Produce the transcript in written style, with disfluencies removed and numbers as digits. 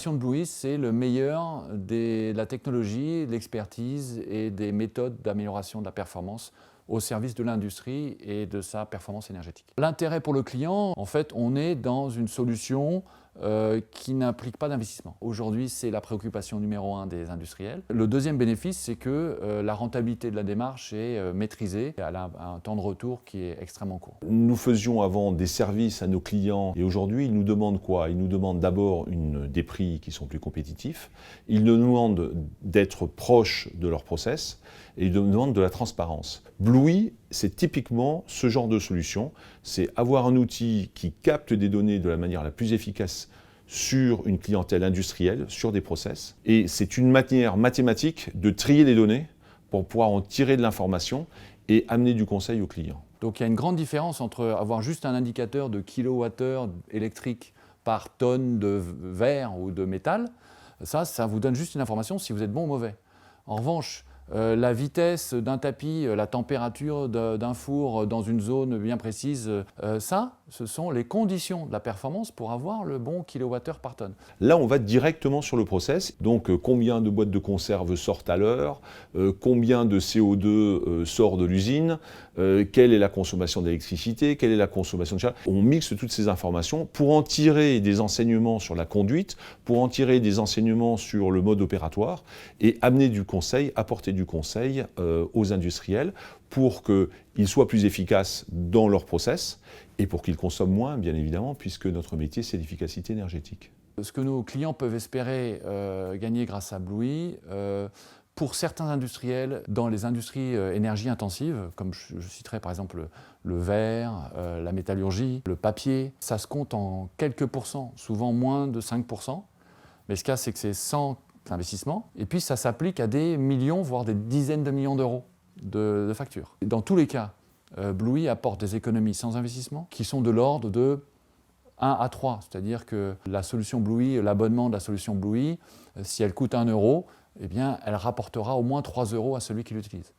l'innovation de Bluey, c'est le meilleur de la technologie, de l'expertise et des méthodes d'amélioration de la performance au service de l'industrie et de sa performance énergétique. L'intérêt pour le client, en fait, on est dans une solution qui n'implique pas d'investissement. Aujourd'hui, c'est la préoccupation numéro 1 des industriels. Le deuxième bénéfice, c'est que la rentabilité de la démarche est maîtrisée. Elle a un temps de retour qui est extrêmement court. Nous faisions avant des services à nos clients et aujourd'hui, ils nous demandent quoi? Ils nous demandent d'abord des prix qui sont plus compétitifs. Ils nous demandent d'être proches de leur process et ils nous demandent de la transparence. Bluey, c'est typiquement ce genre de solution. C'est avoir un outil qui capte des données de la manière la plus efficace sur une clientèle industrielle, sur des process. Et c'est une manière mathématique de trier les données pour pouvoir en tirer de l'information et amener du conseil au client. Donc il y a une grande différence entre avoir juste un indicateur de kilowattheure électrique par tonne de verre ou de métal. Ça vous donne juste une information si vous êtes bon ou mauvais. En revanche, la vitesse d'un tapis, la température d'un four dans une zone bien précise, ce sont les conditions de la performance pour avoir le bon kilowattheure par tonne. Là, on va directement sur le process. Donc, combien de boîtes de conserve sortent à l'heure, combien de CO2 sort de l'usine, quelle est la consommation d'électricité, quelle est la consommation de chaleur. On mixe toutes ces informations pour en tirer des enseignements sur la conduite, pour en tirer des enseignements sur le mode opératoire et amener du conseil, apporter du conseil aux industriels pour qu'ils soient plus efficaces dans leur process et pour qu'ils consomment moins, bien évidemment, puisque notre métier, c'est l'efficacité énergétique. Ce que nos clients peuvent espérer gagner grâce à Bluey, pour certains industriels, dans les industries énergie intensives, comme je citerai par exemple le verre, la métallurgie, le papier, ça se compte en quelques pourcents, souvent moins de 5%. Mais ce cas, c'est que c'est sans investissement. Et puis ça s'applique à des millions, voire des dizaines de millions d'euros de factures. Dans tous les cas, Bluey apporte des économies sans investissement qui sont de l'ordre de 1 à 3. C'est-à-dire que la solution Bluey, l'abonnement de la solution Bluey, si elle coûte 1 euro, eh bien, elle rapportera au moins 3 euros à celui qui l'utilise.